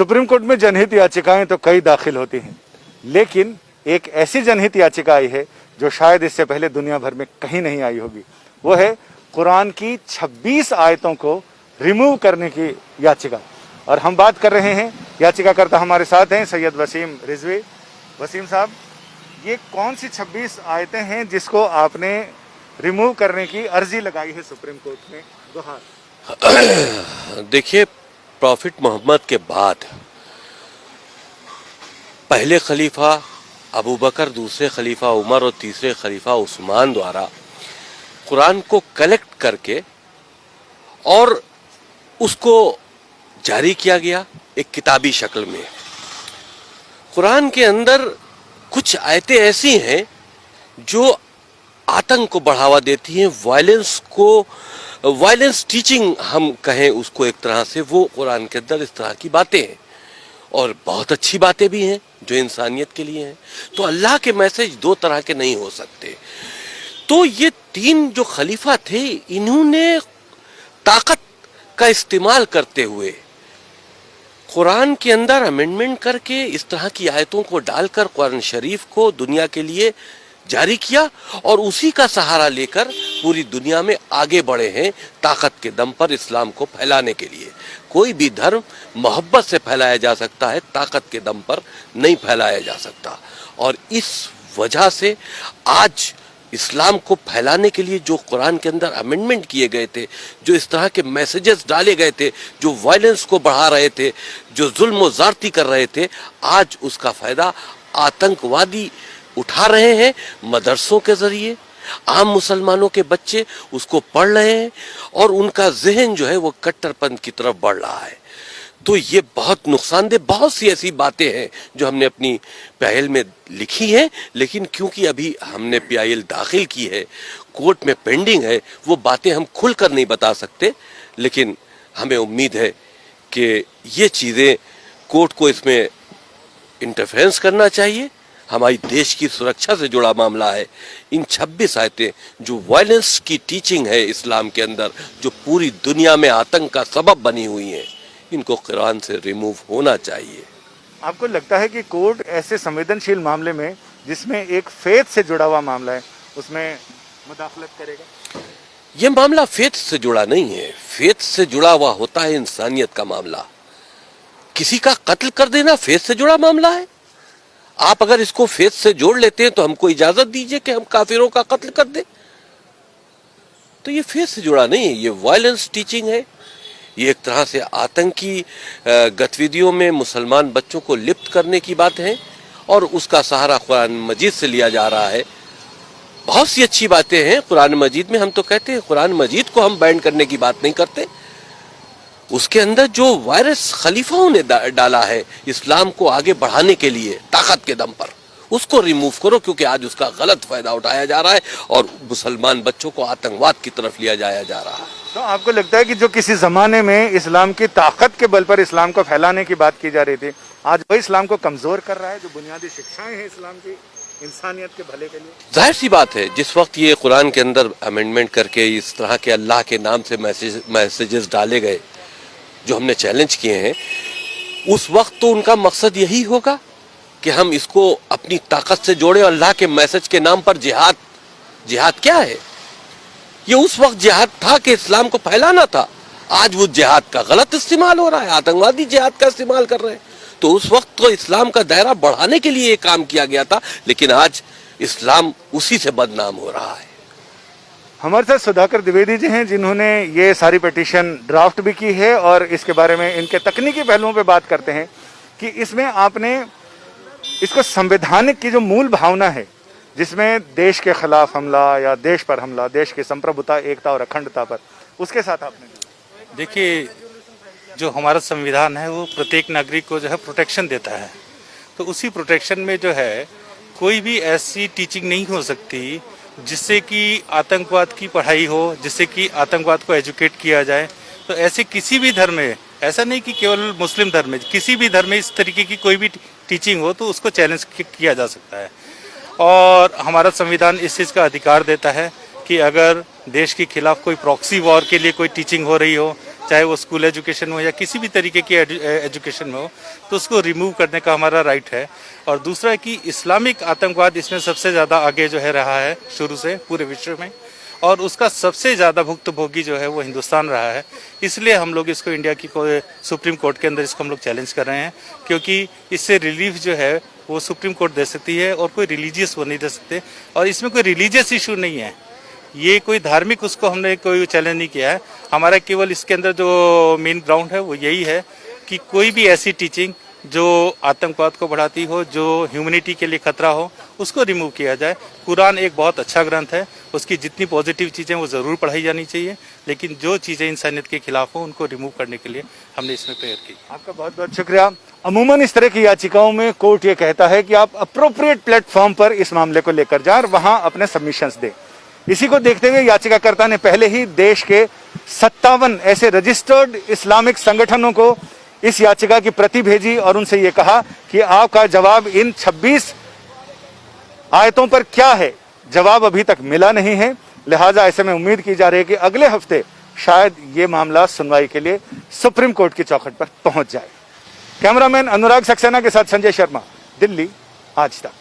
Supreme court में जनहित याचिकाएं तो कई दाखिल होती हैं, लेकिन एक ऐसी जनहित याचिका आई है जो शायद इससे पहले दुनिया भर में कहीं नहीं आई होगी। वो है कुरान की 26 आयतों को रिमूव करने की याचिका। और हम बात कर रहे हैं, याचिकाकर्ता हमारे साथ हैं सैयद वसीम रिजवी। वसीम साहब, ये कौन सी 26 आयतें हैं जिसको आपने रिमूव करने की अर्जी लगाई है सुप्रीम कोर्ट में? गुहार। देखिए, प्रॉफिट मोहम्मद के बाद पहले खलीफा अबू बकर, दूसरे खलीफा उमर और तीसरे खलीफा उस्मान द्वारा कुरान को कलेक्ट करके और उसको जारी किया गया एक किताबी शक्ल में। कुरान के अंदर कुछ आयतें ऐसी हैं जो आतंक को बढ़ावा देती हैं, वायलेंस टीचिंग हम कहें उसको एक तरह से, वो कुरान के अंदर इस तरह की बातें हैं और बहुत अच्छी बातें भी हैं जो इंसानियत के लिए हैं। तो अल्लाह के मैसेज दो तरह के नहीं हो सकते। तो ये तीन जो खलीफा थे, इन्होंने ताकत का इस्तेमाल करते हुए कुरान के अंदर अमेंडमेंट करके इस तरह की आयतों को डालकर कुरान शरीफ को दुनिया के लिए जारी किया और उसी का सहारा लेकर पूरी दुनिया में आगे बढ़े हैं ताकत के दम पर इस्लाम को फैलाने के लिए। कोई भी धर्म मोहब्बत से फैलाया जा सकता है, ताकत के दम पर नहीं फैलाया जा सकता। और इस वजह से आज इस्लाम को फैलाने के लिए जो कुरान के अंदर अमेंडमेंट किए गए थे, जो इस तरह के मैसेजेस डाले गए थे, जो वायलेंस को बढ़ा रहे थे, जो जुल्म और ज़्यादती कर रहे थे, आज उसका फ़ायदा आतंकवादी उठा रहे हैं। मदरसों के ज़रिए आम मुसलमानों के बच्चे उसको पढ़ रहे हैं और उनका जहन जो है वो कट्टरपंथ की तरफ बढ़ रहा है। तो ये बहुत नुकसानदेह, बहुत सी ऐसी बातें हैं जो हमने अपनी पहल में लिखी हैं, लेकिन क्योंकि अभी हमने PIL दाखिल की है, कोर्ट में पेंडिंग है, वो बातें हम खुलकर नहीं बता सकते। लेकिन हमें उम्मीद है कि ये चीज़ें कोर्ट को इसमें इंटरफेरेंस करना चाहिए। हमारी देश की सुरक्षा से जुड़ा मामला है। इन 26 आयतें जो वायलेंस की टीचिंग है इस्लाम के अंदर, जो पूरी दुनिया में आतंक का सबब बनी हुई हैं, इनको कुरान से रिमूव होना चाहिए। आपको लगता है कि कोर्ट ऐसे संवेदनशील मामले में, जिसमें एक फेथ से जुड़ा हुआ मामला है, उसमें मुदाखलत करेगा? ये मामला फेथ से जुड़ा नहीं है। फेथ से जुड़ा हुआ होता है इंसानियत का मामला। किसी का कत्ल कर देना फेथ से जुड़ा मामला है? आप अगर इसको फेथ से जोड़ लेते हैं तो हमको इजाजत दीजिए कि हम काफिरों का कत्ल कर दें। तो ये फेथ से जुड़ा नहीं है, ये वायलेंस टीचिंग है। ये एक तरह से आतंकी गतिविधियों में मुसलमान बच्चों को लिप्त करने की बात है और उसका सहारा कुरान मजीद से लिया जा रहा है। बहुत सी अच्छी बातें हैं कुरान मजीद में। हम तो कहते हैं कुरान मजीद को हम बैन करने की बात नहीं करते। उसके अंदर जो वायरस खलीफाओं ने डाला है इस्लाम को आगे बढ़ाने के लिए ताकत के दम पर, उसको रिमूव करो, क्योंकि आज उसका गलत फायदा उठाया जा रहा है और मुसलमान बच्चों को आतंकवाद की तरफ लिया जाया जा रहा है। तो आपको लगता है कि जो किसी जमाने में इस्लाम की ताकत के बल पर इस्लाम को फैलाने की बात की जा रही थी, आज वही इस्लाम को कमजोर कर रहा है? जो बुनियादी शिक्षाएं हैं इस्लाम की इंसानियत के भले के लिए, जाहिर सी बात है जिस वक्त ये कुरान के अंदर अमेंडमेंट करके इस तरह के अल्लाह के नाम से मैसेजेस डाले गए जो हमने चैलेंज किए हैं, उस वक्त तो उनका मकसद यही होगा कि हम इसको अपनी ताकत से जोड़े। अल्लाह के मैसेज के नाम पर जिहाद क्या है? ये उस वक्त जिहाद था कि इस्लाम को फैलाना था। आज वो जिहाद का गलत इस्तेमाल हो रहा है, आतंकवादी जिहाद का इस्तेमाल कर रहे हैं। तो उस वक्त तो इस्लाम का दायरा बढ़ाने के लिए ये काम किया गया था, लेकिन आज इस्लाम उसी से बदनाम हो रहा है। हमारे साथ सुधाकर द्विवेदी जी हैं, जिन्होंने ये सारी पिटीशन ड्राफ्ट भी की है और इसके बारे में इनके तकनीकी पहलुओं पे बात करते हैं कि इसमें आपने इसको संवैधानिक की जो मूल भावना है, जिसमें देश के खिलाफ हमला या देश पर हमला, देश की संप्रभुता, एकता और अखंडता पर, उसके साथ आपने देखिए, जो हमारा संविधान है वो प्रत्येक नागरिक को जो है प्रोटेक्शन देता है। तो उसी प्रोटेक्शन में जो है कोई भी ऐसी टीचिंग नहीं हो सकती जिससे कि आतंकवाद की पढ़ाई हो, जिससे कि आतंकवाद को एजुकेट किया जाए। तो ऐसे किसी भी धर्म में, ऐसा नहीं कि केवल मुस्लिम धर्म में, किसी भी धर्म में इस तरीके की कोई भी टीचिंग हो तो उसको चैलेंज किया जा सकता है। और हमारा संविधान इस चीज़ का अधिकार देता है कि अगर देश के खिलाफ कोई प्रॉक्सी वॉर के लिए कोई टीचिंग हो रही हो चाहे वो स्कूल एजुकेशन में हो या किसी भी तरीके की एजुकेशन में हो, तो उसको रिमूव करने का हमारा राइट है। और दूसरा कि इस्लामिक आतंकवाद इसमें सबसे ज़्यादा आगे जो है रहा है शुरू से पूरे विश्व में, और उसका सबसे ज़्यादा भुक्तभोगी जो है वो हिंदुस्तान रहा है। इसलिए हम लोग इसको इंडिया की सुप्रीम कोर्ट के अंदर इसको हम लोग चैलेंज कर रहे हैं, क्योंकि इससे रिलीफ जो है वो सुप्रीम कोर्ट दे सकती है और कोई रिलीजियस वो नहीं दे सकते। और इसमें कोई रिलीजियस इशू नहीं है, ये कोई धार्मिक उसको हमने कोई चैलेंज नहीं किया है। हमारा केवल इसके अंदर जो मेन ग्राउंड है वो यही है कि कोई भी ऐसी टीचिंग जो आतंकवाद को बढ़ाती हो, जो ह्यूमैनिटी के लिए खतरा हो, उसको रिमूव किया जाए। कुरान एक बहुत अच्छा ग्रंथ है, उसकी जितनी पॉजिटिव चीज़ें वो ज़रूर पढ़ाई जानी चाहिए, लेकिन जो चीज़ें इंसानियत के खिलाफ हो उनको रिमूव करने के लिए हमने इसमें प्रेयर की। आपका बहुत बहुत शुक्रिया। अमूमन इस तरह की याचिकाओं में कोर्ट ये कहता है कि आप अप्रोप्रिएट प्लेटफॉर्म पर इस मामले को लेकर जाएं और वहां अपने सबमिशंस दें। इसी को देखते हुए याचिकाकर्ता ने पहले ही देश के 57 ऐसे रजिस्टर्ड इस्लामिक संगठनों को इस याचिका की प्रति भेजी और उनसे ये कहा कि आपका जवाब इन 26 आयतों पर क्या है, जवाब अभी तक मिला नहीं है। लिहाजा ऐसे में उम्मीद की जा रही है कि अगले हफ्ते शायद ये मामला सुनवाई के लिए सुप्रीम कोर्ट की चौखट पर पहुंच जाए। कैमरामैन अनुराग सक्सेना के साथ संजय शर्मा, दिल्ली, आज तक।